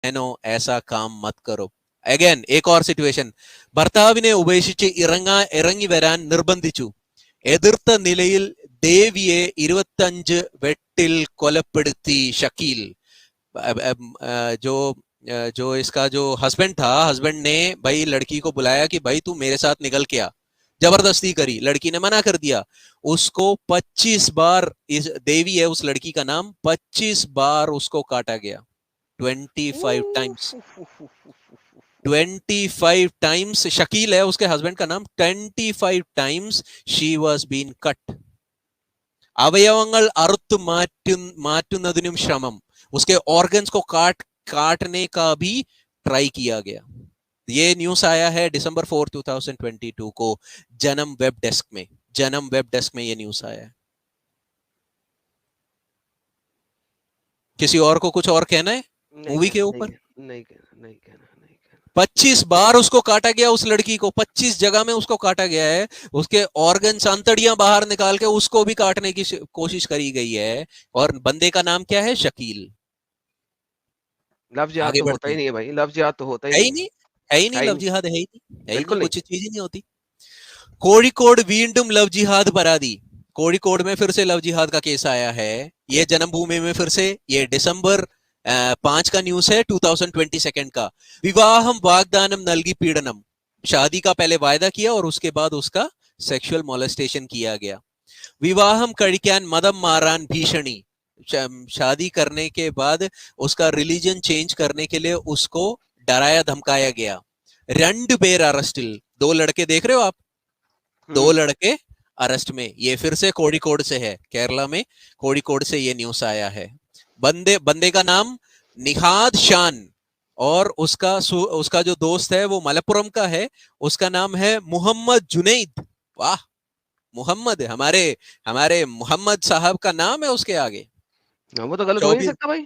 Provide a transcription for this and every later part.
ബഹനോ ऐसा काम मत करो. Again, एक और സിറ്റുവേഷൻ. ഭർത്താവിനെ ഉപേക്ഷിച്ച് ഇറങ്ങി വരാൻ നിർബന്ധിച്ചു. എതിർത്ത നിലയിൽ ദേവിയെ 25 വെട്ടിൽ കൊലപ്പെടുത്തി ഷക്കീൽ. जो जो इसका जो हस्बैंड था, हस्बैंड ने भाई लड़की को बुलाया कि भाई तू मेरे साथ निकल के आ. जबरदस्ती करी, लड़की ने मना कर दिया. उसको 25 बार, इस देवी है उस लड़की का नाम, 25 बार उसको काटा गया. 25 टाइम्स. 25 टाइम्स. शकील है उसके हस्बैंड का नाम. 25 times she was been cut. അവയവങ്ങൾ അറുത്തു മാറ്റുന്നതിനും ശ്രമം. उसके ऑर्गन्स को काटने का भी ट्राई किया गया. ये न्यूज आया है दिसंबर 4, 2022 को जन्म वेब डेस्क में. जन्म वेब डेस्क में ये न्यूज आया है. किसी और को कुछ और कहना है मूवी के ऊपर? नहीं कहना. 25 बार उसको काटा गया, उस लड़की को 25 जगह में उसको काटा गया है. उसके ऑर्गन अंतड़ियां बाहर निकाल के उसको भी काटने की कोशिश करी गई है. और बंदे का नाम क्या है? शकील. लव जिहाद तो होता ही नहीं है भाई. लव जिहाद तो होता ही नहीं. है ही नहीं. लव जिहाद है ही नहीं. कुछ चीज ही नहीं होती. കോഴിക്കോട് വീണ്ടും ലവ് ജിഹാद परादी. कोड़िकोड में फिर से लव जिहाद का केस आया है. ये जन्मभूमि में फिर से, ये दिसंबर 5 का न्यूज है 2022 का. विवाहम वाग्दानम नलगी पीड़नम. शादी का पहले वायदा किया और उसके बाद उसका सेक्सुअल मोलेस्टेशन किया गया. विवाहम कड़िक्यान मदम मारान भीषणी. शादी करने के बाद उसका रिलीजन चेंज करने के लिए उसको डराया धमकाया गया. 2 പേർ अरेस्टिल. 2 लड़के देख रहे हो आप, 2 लड़के अरेस्ट में. ये फिर से कोड़िकोड से है, केरला में कोड़िकोड से ये न्यूज आया है. बंदे का नाम निहाद शान और उसका जो दोस्त है वो मलप्पुरम का है. उसका नाम है मोहम्मद जुनैद. वाह, मोहम्मद, हमारे मोहम्मद साहब का नाम है उसके आगे. वो तो गलत हो ही नहीं सकता भाई.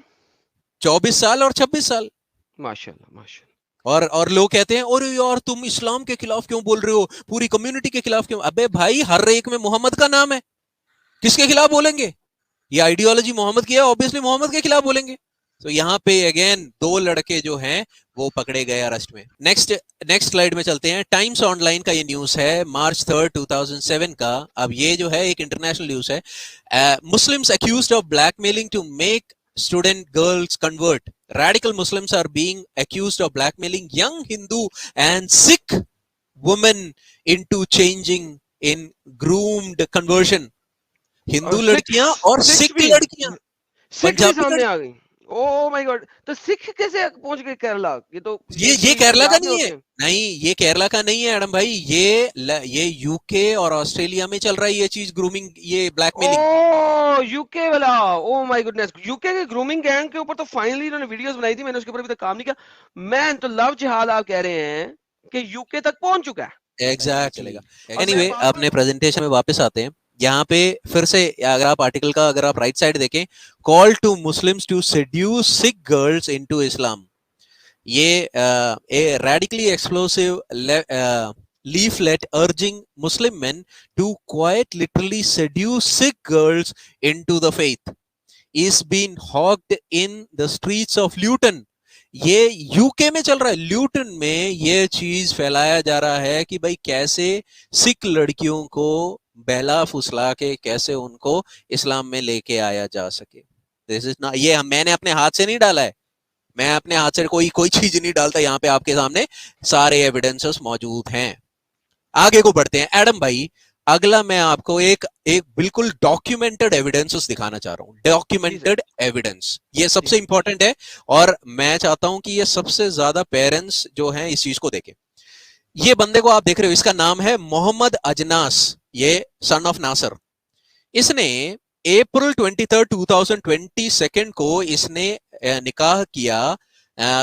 24 साल और 26 साल. माशाल्लाह. और लोग कहते हैं अरे यार तुम इस्लाम के खिलाफ क्यों बोल रहे हो, पूरी कम्युनिटी के खिलाफ क्यों? अबे भाई, हर एक में मोहम्मद का नाम है, किसके खिलाफ बोलेंगे? ये आइडियोलॉजी मोहम्मद की है, ऑब्वियसली मोहम्मद के खिलाफ बोलेंगे. तो यहाँ पे अगेन 2 लड़के जो हैं वो पकड़े गए अरेस्ट में. नेक्स्ट स्लाइड में चलते हैं. टाइम्स ऑनलाइन का ये न्यूज है मार्च 3, 2007 का. अब ये जो है एक इंटरनेशनल न्यूज है. Muslims accused of blackmailing to make student girls convert. Radical Muslims are being accused of blackmailing young Hindu and Sikh women into changing in groomed conversion. Hindu लड़कियां और सिख लड़कियां पंजाबी सामने आ गई. Oh my God. तो सिख कैसे पहुंच गए केरला? ये केरला का नहीं है. नहीं, ये केरला का नहीं है एडम भाई. ये यूके और ऑस्ट्रेलिया में चल रहा है ये चीज, ग्रूमिंग, ये ब्लैकमेलिंग. ओह यूके वाला. Oh my goodness. यूके के ग्रूमिंग गैंग के ऊपर तो फाइनली इन्होंने वीडियोस बनाई थी. मैंने उसके ऊपर अभी तक काम नहीं किया. मैन, तो लव जिहाद आप कह रहे हैं कि यूके तक पहुंच चुका है. एग्जैक्टली. एनीवे, अपने प्रेजेंटेशन में वापस आते हैं. यहाँ पे फिर से अगर आप आर्टिकल का अगर आप राइट साइड देखें, call to Muslims to seduce Sikh girls into Islam. ये a radically explosive leaflet urging Muslim men to quite literally seduce Sikh girls into the faith is being hawked in the streets of Luton. ये UK में चल रहा है. Luton में ये चीज फैलाया जा रहा है कि भाई कैसे सिख लड़कियों को बहला फुसला के कैसे उनको इस्लाम में लेके आया जा सके. दिस इज नॉट, ये मैंने अपने हाथ से नहीं डाला है. मैं अपने हाथ से कोई चीज नहीं डालता. यहाँ पे आपके सामने सारे एविडेंसेस मौजूद हैं. आगे को बढ़ते हैं. एडम भाई, अगला मैं आपको एक बिल्कुल डॉक्यूमेंटेड एविडेंसेस दिखाना चाह रहा हूं. डॉक्यूमेंटेड एविडेंस, ये सबसे इंपॉर्टेंट है और मैं चाहता हूं कि ये सबसे ज्यादा पेरेंट्स जो हैं इस चीज को देखें. ये बंदे को आप देख रहे हो, इसका नाम है मोहम्मद अजनास. ये सन ऑफ नासर. इसने अप्रैल 23, 2022 को इसने निकाह किया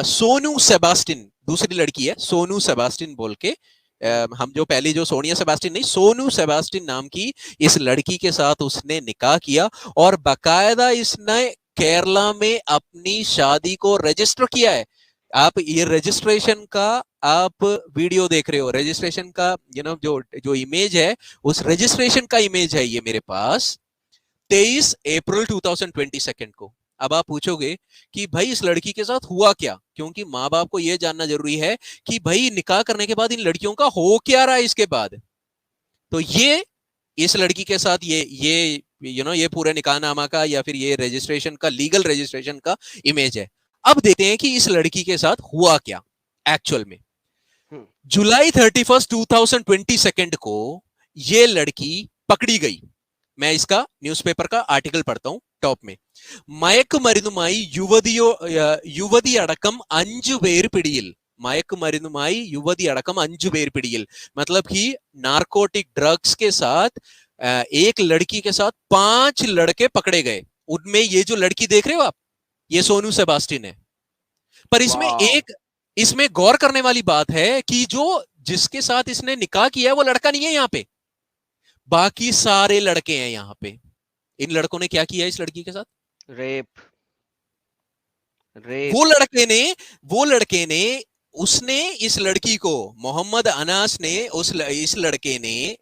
सोनू सेबास्टिन, दूसरी लड़की है सोनू सेबास्टिन बोल के. हम जो पहली जो सोनिया सेबास्टिन नहीं, सोनू सेबास्टिन नाम की इस लड़की के साथ उसने निकाह किया और बाकायदा इसने केरला में अपनी शादी को रजिस्टर किया है. आप ये रजिस्ट्रेशन का आप वीडियो देख रहे हो, रजिस्ट्रेशन का जो इमेज है, उस रजिस्ट्रेशन का इमेज है ये मेरे पास. 23 अप्रैल 2022 को अब आप पूछोगे कि भाई इस लड़की के साथ हुआ क्या, क्योंकि माँ बाप को यह जानना जरूरी है कि भाई निकाह करने के बाद इन लड़कियों का हो क्या रहा है इसके बाद। तो ये इस लड़की के साथ ये ये पूरे निकाहनामा का या फिर ये रजिस्ट्रेशन का, लीगल रजिस्ट्रेशन का इमेज है। अब देखते हैं कि इस लड़की के साथ हुआ क्या एक्चुअल में। जुलाई 31 2022 को ये लड़की पकड़ी गई। मैं इसका न्यूज़पेपर का आर्टिकल पढ़ता हूं टॉप में। മയക്കുമരുന്നുമായി യുവതി അടക്കം 5 പേർ പിടിയിൽ। മയക്കുമരുന്നുമായി യുവതി അടക്കം 5 പേർ പിടിയിൽ, मतलब कि नार्कोटिक ड्रग्स के साथ एक लड़की के साथ 5 लड़के पकड़े गए। उनमें ये जो लड़की देख रहे हो आप, ये सोनू सेबास्टिन है। पर इसमें गौर करने वाली बात है कि जो जिसके साथ इसने निकाह किया है वो लड़का नहीं है यहाँ पे, बाकी सारे लड़के हैं यहाँ पे। इन लड़कों ने क्या किया इस लड़की के साथ? रेप। वो लड़के ने उसने इस लड़की को, मोहम्मद अनास ने इस लड़के ने,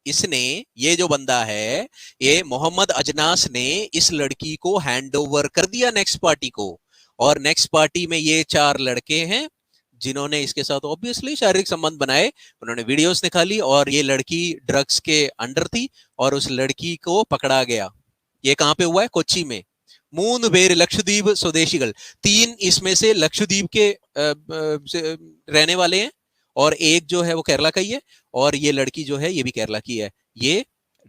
इसने, ये जो बंदा है, ये मोहम्मद अजनास ने इस लड़की को हैंड ओवर कर दिया नेक्स्ट पार्टी को। और नेक्स्ट पार्टी में ये 4 लड़के हैं जिन्होंने इसके साथ ऑब्वियसली शारीरिक संबंध बनाए। उन्होंने वीडियोस निकाली और ये लड़की ड्रग्स के अंडर थी और उस लड़की को पकड़ा गया। ये कहां पे हुआ है? कोच्चि में। 3 പേര് लक्षद्वीप स्वदेशिകൾ, 3 इसमें से लक्षद्वीप के रहने वाले हैं और एक जो है वो केरला का ही है, और ये लड़की जो है ये भी केरला की है। ये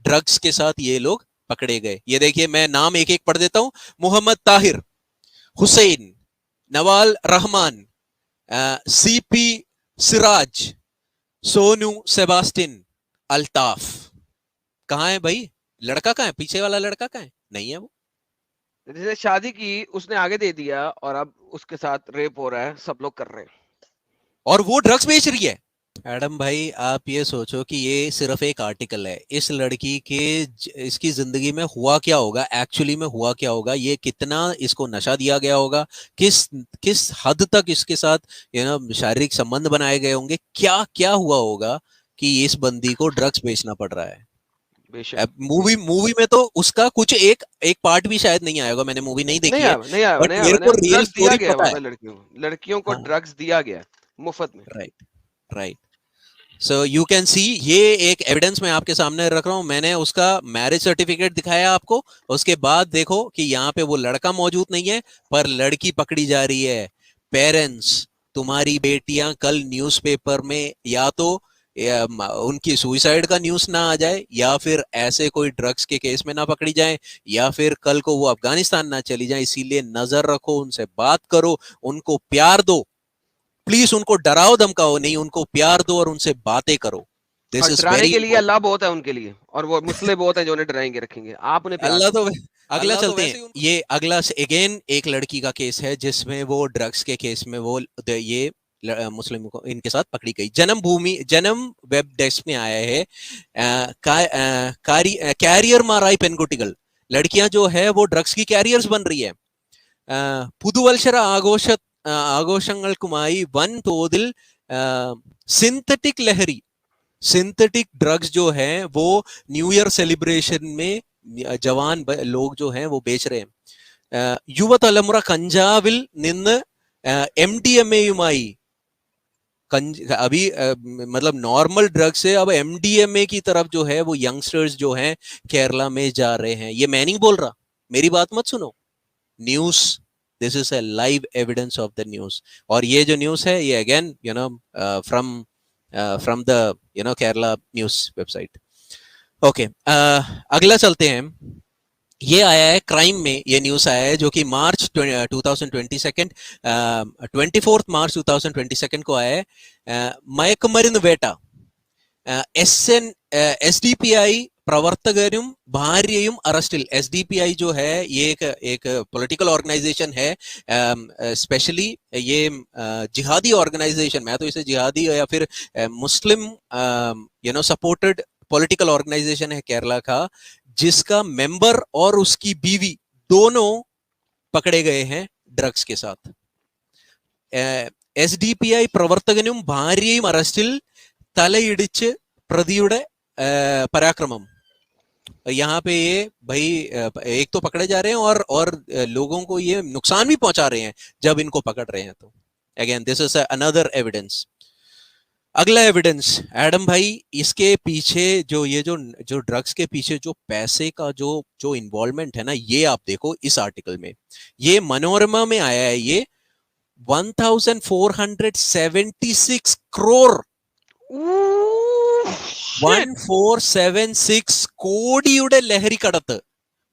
ड्रग्स के साथ ये लोग पकड़े गए। ये देखिए, मैं नाम एक एक पढ़ देता हूं। मोहम्मद ताहिर, हुसैन, नवाल रहमान, सीपी सिराज, सोनू सेबास्टिन, अल्ताफ। कहां है भाई? लड़का कहां है? पीछे वाला लड़का कहां है? नहीं है वो। जिसने शादी की उसने आगे दे दिया और अब उसके साथ रेप हो रहा है, सब लोग कर रहे हैं और वो ड्रग्स बेच रही है। एडम भाई, आप ये सोचो कि ये सिर्फ एक आर्टिकल है। इस लड़की के इसकी जिंदगी में हुआ क्या होगा, एक्चुअली में हुआ क्या होगा, ये कितना इसको नशा दिया गया होगा, किस हद तक इसके साथ शारीरिक संबंध बनाए गए होंगे, क्या क्या हुआ होगा कि इस बंदी को ड्रग्स बेचना पड़ रहा है। मूवी में तो उसका कुछ एक पार्ट भी शायद नहीं आएगा। मैंने मूवी नहीं देखी है, बट मेरे को रियल स्टोरी पता है। लड़कियों को ड्रग्स दिया गया मुफ्त में। Right. So you can see, ये एक एविडेंस मैं आपके सामने रख रहा हूं। मैंने उसका मैरिज सर्टिफिकेट दिखाया आपको। उसके बाद देखो कि यहाँ पे वो लड़का मौजूद नहीं है पर लड़की पकड़ी जा रही है। पेरेंट्स, तुम्हारी बेटियां कल न्यूज़पेपर में या तो उनकी सुसाइड का न्यूज ना आ जाए, या फिर ऐसे कोई ड्रग्स के केस में ना पकड़ी जाए, या फिर कल को वो अफगानिस्तान ना चली जाए। इसीलिए नजर रखो, उनसे बात करो, उनको प्यार दो। प्लीज उनको डराओ धमकाओ नहीं, उनको प्यार दो और उनसे बातें करो। दिस इज वेरी के लिए अल्लाह बहुत है उनके लिए, और वो मुस्लिम बहुत है जो उन्हें डराएंगे रखेंगे। आप उन्हें अल्लाह तो अगला चलते हैं। ये अगला अगेन एक लड़की का केस है जिसमें वो ड्रग्स के केस में वो ये मुस्लिम को इनके साथ पकड़ी गई। जन्म वेब डेस्क में आया है, कैरियर माराई पेनकुटिകൾ, लड़कियां जो है वो ड्रग्स की कैरियर्स बन रही है। പുതുവത്സര ആഘോഷങ്ങൾക്കുമായി വൻതോതിൽ सिंथेटिक लहरी, सिंथेटिक ड्रग्स जो है वो न्यू ईयर सेलिब्रेशन में जवान लोग जो हैं वो बेच रहे हैं। യുവതലമുറ കഞ്ചാവിൽ നിന്ന് MDMA अभी मतलब नॉर्मल ड्रग से अब MDMA की तरफ जो है वो यंगस्टर्स जो हैं केरला में जा रहे हैं। ये मैं नहीं बोल रहा, मेरी बात मत सुनो, news, this is a live evidence of the news. और ये जो न्यूज़ है ये again from the Kerala news website. Okay, अगला चलते हैं। ये आया है क्राइम में, ये न्यूज़ आया है जो कि मार्च 24 मार्च 2022 को आया है। മയക്കുമരുന്ന് വേട്ട, SDPI प्रवर्तकരും ഭാര്യയും अरेस्टिल। SDPI जो है ये एक पॉलिटिकल ऑर्गेनाइजेशन है, स्पेशली ये जिहादी ऑर्गेनाइजेशन, मैं तो इसे जिहादी या फिर मुस्लिम सपोर्टेड पॉलिटिकल ऑर्गेनाइजेशन है केरला का, जिसका मेंबर और उसकी बीवी दोनों पकड़े गए हैं ड्रग्स के साथ। SDPI പ്രവർത്തകനും ഭാര്യയും അറസ്റ്റിൽ, തലയിടിച്ച് പ്രതിയുടെ പരാക്രമം। यहाँ पे ये भाई एक तो पकड़े जा रहे हैं और लोगों को ये नुकसान भी पहुंचा रहे हैं जब इनको पकड़ रहे हैं। तो again this is another evidence. अगला एविडेंस एडम भाई, इसके पीछे जो ये जो ड्रग्स के पीछे जो पैसे का जो जो इन्वॉल्वमेंट है ना, ये आप देखो इस आर्टिकल में, ये मनोरमा में आया है, ये 1476 करोड़, Ooh, shit. 1476 കോടിയുടെ ലഹരി കടത്ത്,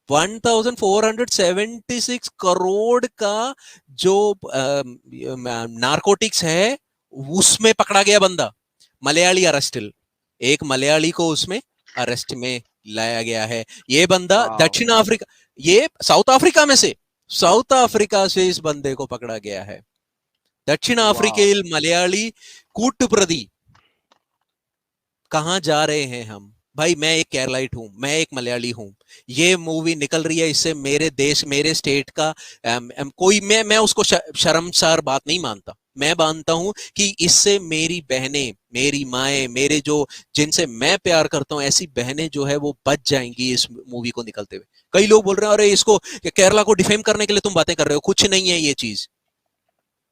1476 करोड़ का जो नारकोटिक्स है उसमें पकड़ा गया बंदा। मलयाली अरेस्टिल, एक मलयाली को उसमें अरेस्ट में लाया गया है। ये बंदा Wow. दक्षिण अफ्रीका, ये साउथ अफ्रीका में से, साउथ अफ्रीका से इस बंदे को पकड़ा गया है। दक्षिण Wow. अफ्रीकी मलयाली कूटप्रति। कहां जा रहे हैं हम भाई? मैं एक केरलाइट हूं, मैं एक मलयाली हूं, ये मूवी निकल रही है, इससे मेरे देश मेरे स्टेट का कोई मैं उसको शर्मसार बात नहीं मानता। मैं मानता हूं कि इससे मेरी बहनें, मेरी माएं, मेरे जो जिनसे मैं प्यार करता हूं, ऐसी बहनें जो है वो बच जाएंगी इस मूवी को निकलते हुए। कई लोग बोल रहे हैं अरे इसको केरला को डिफेम करने के लिए तुम बातें कर रहे हो, कुछ नहीं है ये चीज,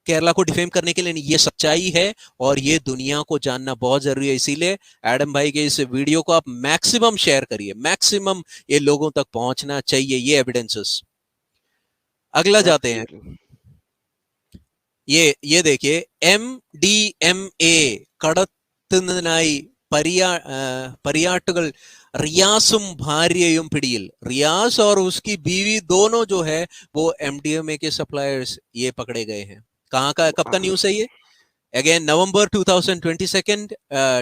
केरला को डिफेम करने के लिए नहीं, ये सच्चाई है और ये दुनिया को जानना बहुत जरूरी है। इसीलिए एडम भाई के इस वीडियो को आप मैक्सिमम शेयर करिए, मैक्सिमम ये लोगों तक पहुंचना चाहिए ये एविडेंसेस। अगला जाते हैं, Absolutely. ये देखिए, MDMA കടത്തുന്നതിനായി पर्याटक रियासुम भार्यയും पिड़ियल, रियास और उसकी बीवी दोनों जो है वो MDMA के सप्लायर्स ये पकड़े गए हैं। कहाँ का, कब का न्यूज़ है ये? अगेन नवंबर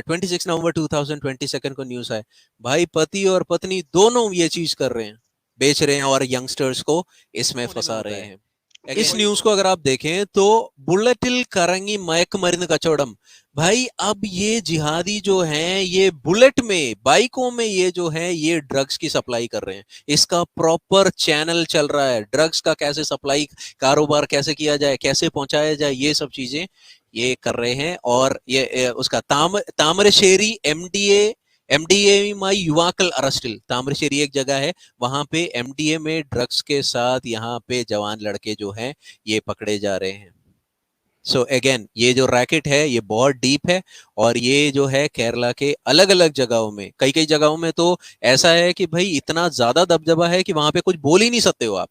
26 नवंबर 2022 को न्यूज़ है। भाई पति और पत्नी दोनों ये चीज कर रहे हैं, बेच रहे हैं और यंगस्टर्स को इसमें फंसा रहे हैं। इस न्यूज को अगर आप देखें तो बुलेटिल करंगी मयकमरुന്ന് कचौड़म, भाई अब ये जिहादी जो हैं ये बुलेट में, बाइकों में ये जो है ये ड्रग्स की सप्लाई कर रहे हैं। इसका प्रॉपर चैनल चल रहा है, ड्रग्स का कैसे सप्लाई, कारोबार कैसे किया जाए, कैसे पहुंचाया जाए, ये सब चीजें ये कर रहे हैं। और ये उसका तामरश्शेरी एमडीए माई युवाकल अरेस्टिल, तामरश्शेरी एक जगह है, वहां पे एमडीए में ड्रग्स के साथ यहाँ पे जवान लड़के जो हैं ये पकड़े जा रहे हैं। सो अगेन ये जो रैकेट है ये बहुत डीप है और ये जो है केरला के अलग अलग जगहों में, कई कई जगहों में तो ऐसा है कि भाई इतना ज्यादा दबदबा है कि वहां पे कुछ बोल ही नहीं सकते हो आप।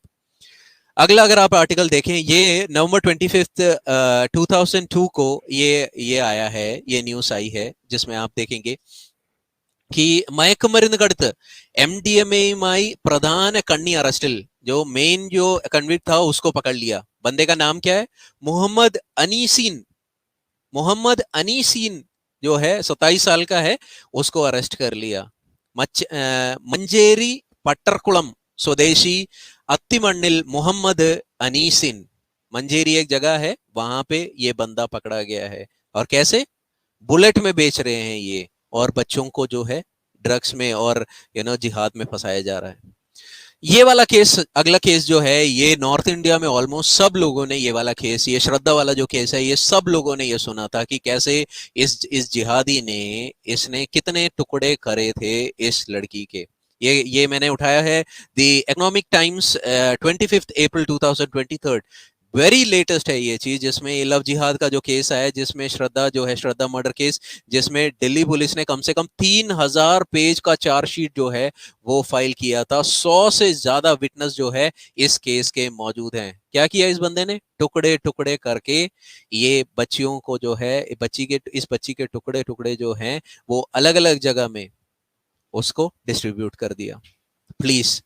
अगला अगर आप आर्टिकल देखें, ये नवंबर 25 2002 को ये आया है, ये न्यूज आई है जिसमें आप देखेंगे कि മയക്കുമരുന്ന് കടത്ത് MDMA प्रधान कन्नी अरेस्टिल, जो मेन जो कन्विक्ट था उसको पकड़ लिया। बंदे का नाम क्या है? मोहम्मद अनीसीन जो है 27 साल का है, उसको अरेस्ट कर लिया। मंजेरी पट्टरकुलम स्वदेशी अत्तिमण्णिल मोहम्मद अनीसिन, मंजेरी एक जगह है, वहां पे ये बंदा पकड़ा गया है। और कैसे? बुलेट में बेच रहे हैं ये, और बच्चों को जो है ड्रग्स में और जिहाद में फंसाया जा रहा है। ये वाला केस, अगला केस जो है ये नॉर्थ इंडिया में ऑलमोस्ट सब लोगों ने ये वाला केस, ये श्रद्धा वाला जो केस है, ये सब लोगों ने ये सुना था कि कैसे इस जिहादी ने, इसने कितने टुकड़े करे थे इस लड़की के। ये मैंने उठाया है the economic times 25 April 2023, very latest है ये चीज, जिसमें ये लव जिहाद का जो केस आया, जिसमें श्रद्धा जो है, श्रद्धा मर्डर केस, जिसमें दिल्ली पुलिस ने कम से कम 3000 पेज का चार्जशीट जो है वो फाइल किया था। 100 से ज्यादा विटनेस जो है इस केस के मौजूद हैं। क्या किया इस बंदे ने? टुकड़े टुकड़े करके ये बच्चियों को जो है, इस बच्ची के टुकड़े टुकड़े जो हैं वो अलग अलग जगह में उसको डिस्ट्रीब्यूट कर दिया। प्लीज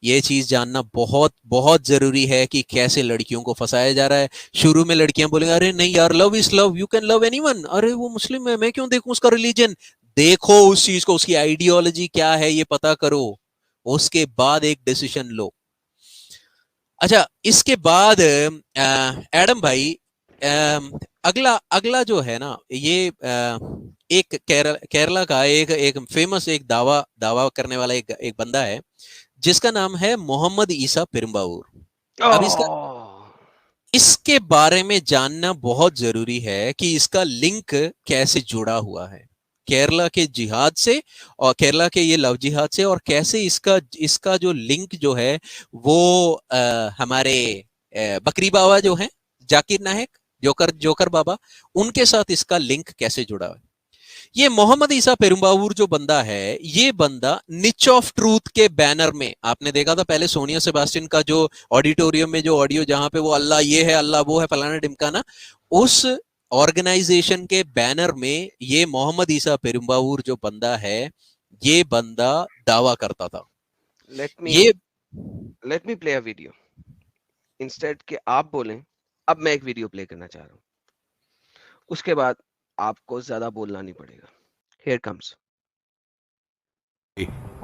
ये चीज जानना बहुत बहुत जरूरी है कि कैसे लड़कियों को फंसाया जा रहा है। शुरू में लड़कियां बोलेंगी अरे नहीं यार, love is love, you can love anyone, अरे वो मुस्लिम है, मैं क्यों देखूं उसका रिलीजन। देखो उस चीज को, उसकी आइडियोलॉजी क्या है ये पता करो, उसके बाद एक डिसीजन लो। अच्छा, इसके बाद एडम भाई अगला जो है ना, ये एक केरला का एक फेमस, एक दावा करने वाला एक बंदा है जिसका नाम है मोहम्मद ईसा पेरुम्बावूर। अब इसके बारे में जानना बहुत जरूरी है कि इसका लिंक कैसे जुड़ा हुआ है। केरला के जिहाद से और केरला के ये लव जिहाद से, और कैसे इसका इसका जो लिंक जो है वो हमारे बकरी बाबा जो हैं, जाकिर नायक, जोकर जोकर बाबा, उनके साथ इसका लिंक कैसे जुड़ा है। ये मोहम्मद ईसा पेरुम्बावूर जो बंदा है, ये बंदा निच ऑफ ट्रूथ के बैनर में, आपने देखा था पहले सोनिया सेबास्टियन का जो ऑडिटोरियम में जो ऑडियो जहां पे वो अल्लाह ये है अल्लाह वो है फलाना ढिमकाना, उस ऑर्गेनाइजेशन के बैनर में ये मोहम्मद ईसा पेरुम्बावूर जो बंदा है, ये बंदा दावा करता था। ये let me play a video instead कि आप बोलें। अब मैं एक वीडियो प्ले करना चाह रहा हूं, उसके बाद आपको ज्यादा बोलना नहीं पड़ेगा। Here comes.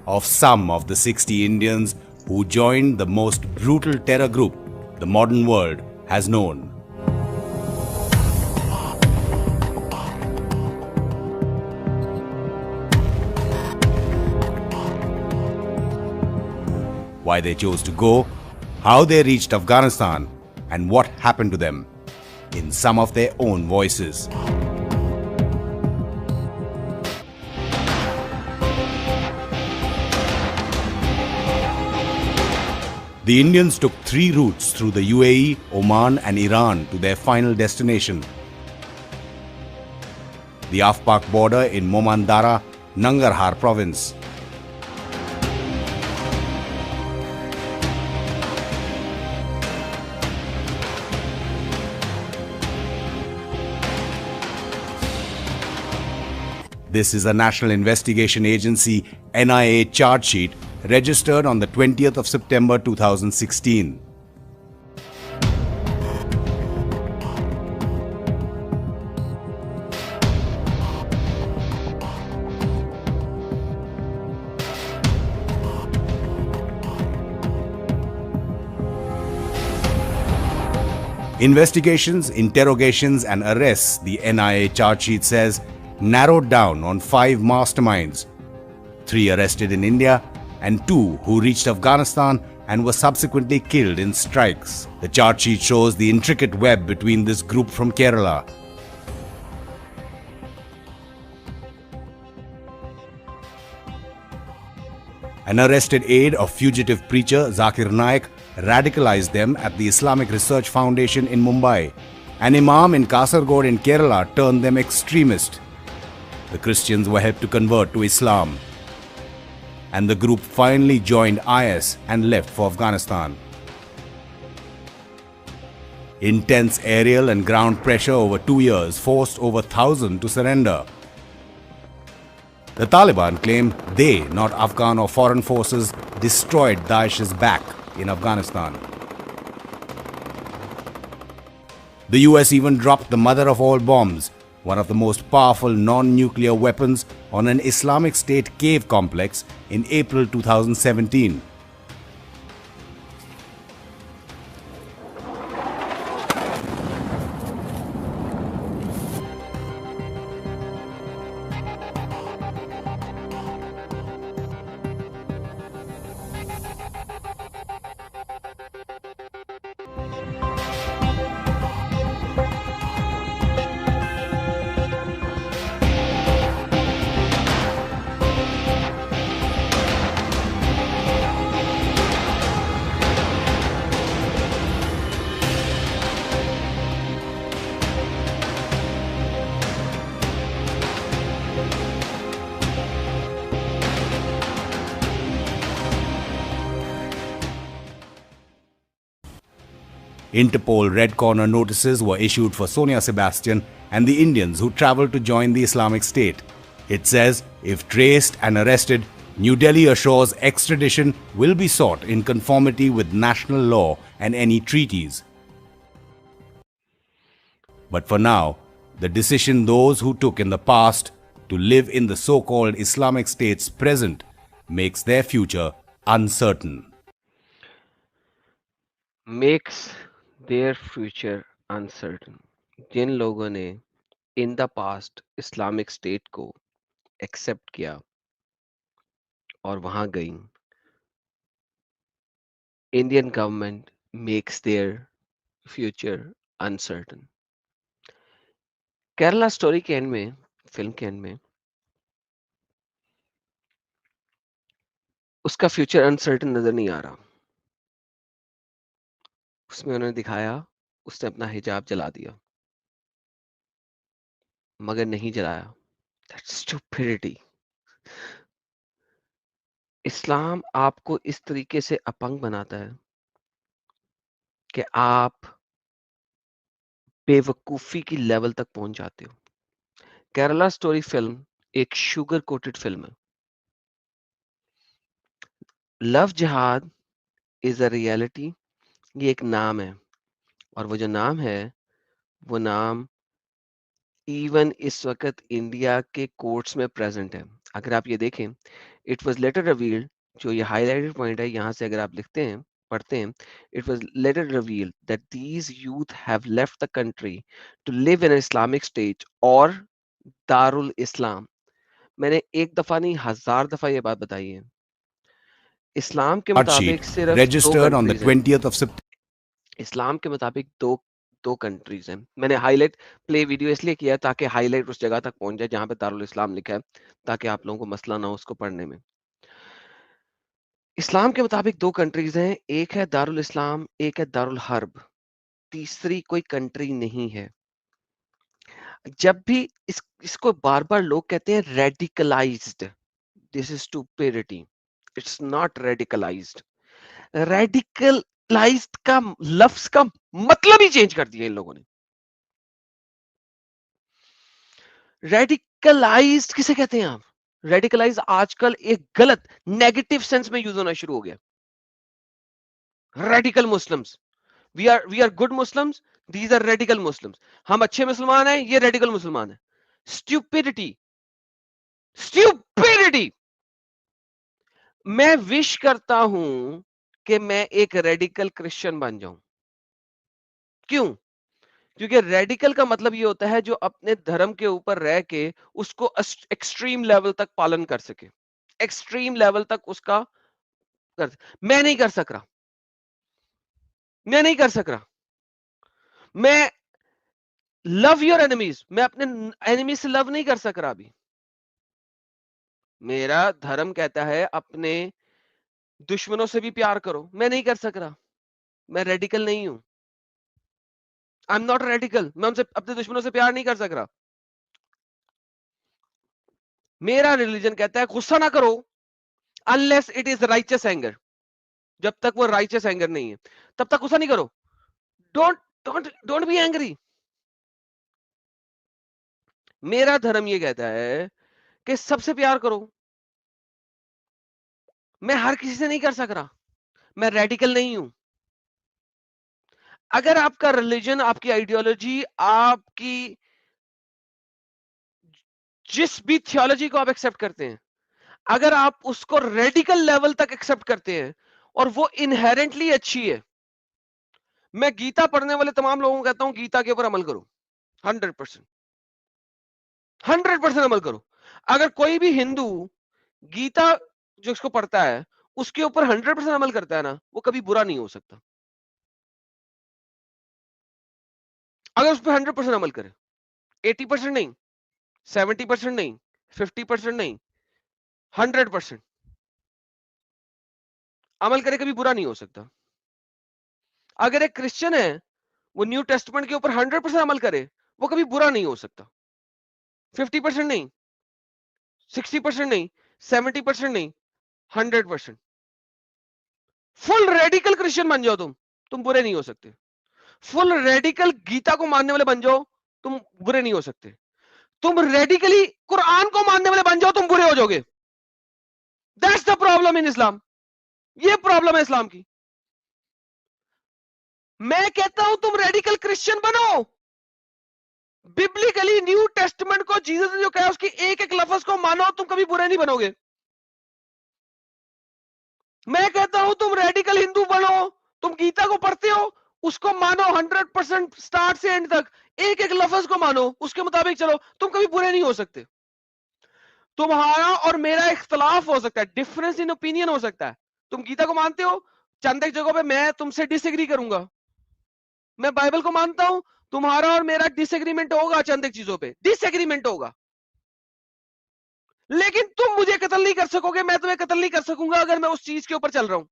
Of some of the 60 Indians who joined the most brutal terror group the modern world has known. Why they chose to go, how they reached Afghanistan, and what happened to them, in some of their own voices. The Indians took 3 routes through the UAE, Oman and Iran to their final destination. The Afpak border in Momandara, Nangarhar province. This is a National Investigation Agency NIA charge sheet registered on the 20th of September 2016. Investigations, interrogations and arrests, the NIA charge sheet says, narrowed down on 5 masterminds, 3 arrested in India and 2 who reached Afghanistan and were subsequently killed in strikes. The charge sheet shows the intricate web between this group from Kerala. An arrested aide of fugitive preacher Zakir Naik radicalized them at the Islamic Research Foundation in Mumbai. An imam in Kasargod in Kerala turned them extremist. The Christians were helped to convert to Islam. And the group finally joined IS and left for Afghanistan. Intense aerial and ground pressure over 2 years forced over 1,000 to surrender. The Taliban claim they, not Afghan or foreign forces, destroyed Daesh's back in Afghanistan. The US even dropped the mother of all bombs, one of the most powerful non-nuclear weapons, on an Islamic State cave complex in April 2017. Interpol Red Corner notices were issued for Sonia Sebastian and the Indians who travelled to join the Islamic State. It says, if traced and arrested, New Delhi assures extradition will be sought in conformity with national law and any treaties. But for now, the decision those who took in the past to live in the so-called Islamic State's present makes their future uncertain. Makes their future uncertain. जिन लोगों ने in the past Islamic state को accept किया और वहां गई, Indian government makes their future uncertain. Kerala story के and में, film के एंड में, उसका फ्यूचर अनसर्टेन नजर नहीं आ रहा। उसमें उन्होंने दिखाया उसने अपना हिजाब जला दिया, मगर नहीं जलाया। That's stupidity. इस्लाम आपको इस तरीके से अपंग बनाता है कि आप बेवकूफी की लेवल तक पहुंच जाते हो। केरला स्टोरी फिल्म एक शुगर कोटेड फिल्म है। लव जिहाद इज अ रियलिटी, ये एक नाम है, और वो जो नाम है वो नाम इवन इस वक्त इंडिया के कोर्ट्स में प्रेजेंट है। अगर आप ये देखें, इट वाज लेटर रिवील्ड, जो ये हाईलाइटेड पॉइंट है यहाँ से अगर आप लिखते हैं पढ़ते हैं, it was later revealed that these youth have left the country to live in Islamic state और दारुल इस्लाम। मैंने एक दफा नहीं 1000 दफा ये बात बताई है। इस्लाम के Charge sheet मुताबिक सिर्फ 2 registered on the कंट्रीज हैं। 20th of September. इस्लाम के मुताबिक दो कंट्रीज हैं। मैंने हाईलाइट प्ले वीडियो इसलिए किया ताकि हाईलाइट उस जगह तक पहुंच जाए जहां पे दारुल इस्लाम लिखा है, ताकि आप लोगों को मसला ना हो उसको पढ़ने में। इस्लाम के मुताबिक 2 कंट्रीज हैं, एक है दारुल इस्लाम, एक है दारुल हर्ब। तीसरी कोई कंट्री नहीं है। जब भी इसको बार बार लोग कहते हैं radicalised, this is stupidity, it's not radicalised. Radicalised का लफ्ज का मतलब ही चेंज कर दिया इन लोगों ने। रेडिकलाइज्ड किसे कहते हैं आप? रेडिकलाइज आजकल एक गलत नेगेटिव सेंस में यूज होना शुरू हो गया। Radical Muslims, we are good Muslims, these are radical Muslims. हम अच्छे मुसलमान हैं, ये रेडिकल मुसलमान है। स्ट्यूपिडिटी, स्ट्यूपिडिटी। मैं विश करता हूं कि मैं एक रेडिकल क्रिश्चियन बन जाऊं। क्यों? क्योंकि रेडिकल का मतलब ये होता है जो अपने धर्म के ऊपर रह के उसको एक्सट्रीम लेवल तक पालन कर सके, एक्सट्रीम लेवल तक उसका कर। मैं नहीं कर सक रहा, मैं नहीं कर सक रहा। मैं लव योर एनिमीज, मैं अपने एनिमी से लव नहीं कर सक रहा अभी। मेरा धर्म कहता है अपने दुश्मनों से भी प्यार करो, मैं नहीं कर सक रहा। मैं रेडिकल नहीं हूं, आई एम नॉट रेडिकल। मैं उनसे अपने दुश्मनों से प्यार नहीं कर सक रहा। मेरा रिलीजन कहता है गुस्सा ना करो unless it is righteous anger. जब तक वो राइचस एंगर नहीं है तब तक गुस्सा नहीं करो। Don't don't be angry. मेरा धर्म ये कहता है कि सबसे प्यार करो। मैं हर किसी से नहीं कर सक रहा, मैं रेडिकल नहीं हूं। अगर आपका रिलीजन, आपकी आइडियोलॉजी, आपकी जिस भी थियोलॉजी को आप एक्सेप्ट करते हैं, अगर आप उसको रेडिकल लेवल तक एक्सेप्ट करते हैं और वो इनहेरेंटली अच्छी है, मैं गीता पढ़ने वाले तमाम लोगों को कहता हूं गीता के ऊपर अमल करो। 100% 100% अमल करो। अगर कोई भी हिंदू गीता जो इसको पढ़ता है उसके ऊपर 100% अमल करता है ना, वो कभी बुरा नहीं हो सकता। अगर उस पर 100% अमल करे, 80% नहीं, 70% नहीं, 50% नहीं, 100% अमल करे, कभी बुरा नहीं हो सकता। अगर एक क्रिश्चियन है वो न्यू टेस्टमेंट के ऊपर 100% अमल करे, वो कभी बुरा नहीं हो सकता। 50% नहीं, 60% नहीं, 70% नहीं, 100%। फुल रेडिकल क्रिश्चियन बन जाओ तुम बुरे नहीं हो सकते। फुल रेडिकल गीता को मानने वाले बन जाओ, तुम बुरे नहीं हो सकते। तुम रेडिकली कुरान को मानने वाले बन जाओ, तुम बुरे हो जाओगे। दैट्स द प्रॉब्लम इन इस्लाम। ये प्रॉब्लम है इस्लाम की। मैं कहता हूं तुम रेडिकल क्रिश्चियन बनो। बिब्लिकली न्यू टेस्टमेंट को जीसस ने जो कहा उसकी एक एक लफ्ज को मानो, तुम कभी बुरे नहीं बनोगे। मैं कहता हूं तुम रेडिकल हिंदू बनो, तुम गीता को पढ़ते हो, उसको मानो 100% स्टार्ट से एंड तक, एक एक लफ्ज को मानो, उसके मुताबिक चलो, तुम कभी बुरे नहीं हो सकते। तुम्हारा और मेरा इख्तलाफ हो सकता है, डिफरेंस इन ओपिनियन हो सकता है। तुम गीता को मानते हो, चंद एक जगहों पे मैं तुमसे डिसएग्री करूंगा। मैं बाइबल को मानता हूं, तुम्हारा और मेरा डिसएग्रीमेंट होगा, चंद एक चीजों पे डिसएग्रीमेंट होगा। लेकिन तुम मुझे कत्ल नहीं कर सकोगे, मैं तुम्हें कत्ल नहीं कर सकूंगा अगर मैं उस चीज के ऊपर चल रहा हूं।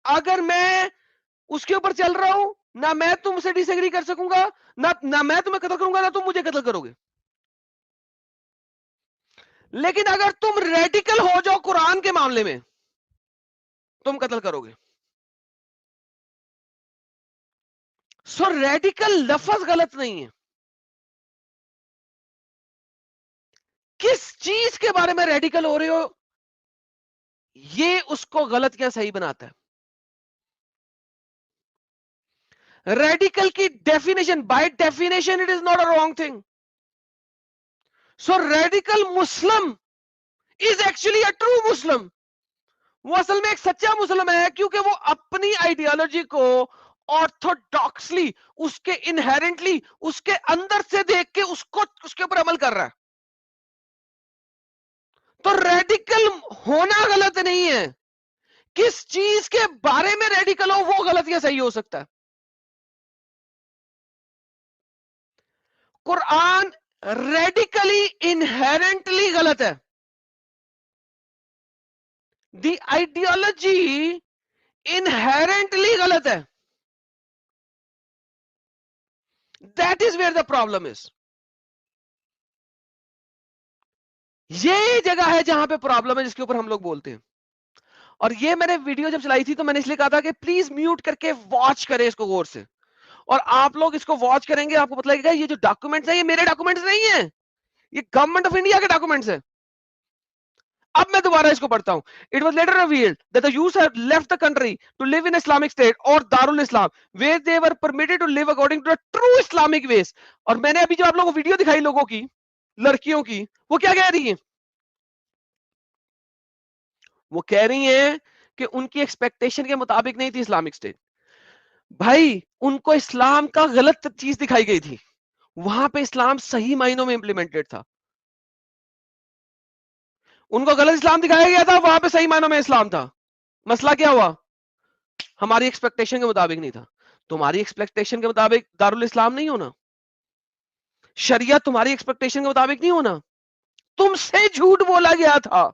अगर मैं उसके ऊपर चल रहा हूं, ना मैं तुमसे डिसएग्री कर सकूंगा, ना मैं तुम्हें कत्ल करूंगा, ना तुम मुझे कत्ल करोगे। लेकिन अगर तुम रेडिकल हो जाओ कुरान के मामले में, तुम कत्ल करोगे। सो रेडिकल लफ्ज गलत नहीं है। किस चीज के बारे में रेडिकल हो रहे हो, ये उसको गलत या सही बनाता है। रेडिकल की definition, by definition it is not a wrong thing. So radical Muslim is actually a true Muslim. वो असल में एक सच्चा मुस्लिम है, क्योंकि वो अपनी आइडियोलॉजी को ऑर्थोडॉक्सली, उसके इनहेरेंटली, उसके अंदर से देख के उसको उसके ऊपर अमल कर रहा है। तो रेडिकल होना गलत नहीं है, किस चीज के बारे में रेडिकल हो वो गलत या सही हो सकता है। कुरान रेडिकली इनहेरेंटली गलत है। दी आइडियोलॉजी इनहेरेंटली गलत है। That is where the problem is. ये जगह है जहां पे प्रॉब्लम है, जिसके ऊपर हम लोग बोलते हैं। और ये मैंने वीडियो जब चलाई थी तो मैंने इसलिए कहा था कि प्लीज म्यूट करके वॉच करें इसको गौर से। और आप लोग इसको वॉच करेंगे, आपको पता लगेगा ये जो डॉक्यूमेंट्स है ये मेरे डॉक्यूमेंट्स नहीं है, ये गवर्नमेंट ऑफ इंडिया के डॉक्यूमेंट्स है। अब मैं दोबारा इसको पढ़ता हूं। It was later revealed that the youths had left the country to live in Islamic state और Darul Islam where they were permitted to live according to the true Islamic ways. और मैंने अभी जो आप लोगों को वीडियो दिखाई लोगों की, लड़कियों की, वो क्या कह रही है? वो कह रही है कि उनकी एक्सपेक्टेशन के मुताबिक नहीं थी इस्लामिक स्टेट। भाई, उनको इस्लाम का गलत चीज दिखाई गई थी, वहां पे इस्लाम सही मायनों में इंप्लीमेंटेड था। उनको गलत इस्लाम दिखाया गया था, वहां पे सही मायनों में इस्लाम था। मसला क्या हुआ? हमारी एक्सपेक्टेशन के मुताबिक नहीं था। तुम्हारी एक्सपेक्टेशन के मुताबिक दारुल इस्लाम नहीं होना, शरियत तुम्हारी एक्सपेक्टेशन के मुताबिक नहीं होना, तुमसे झूठ बोला गया था।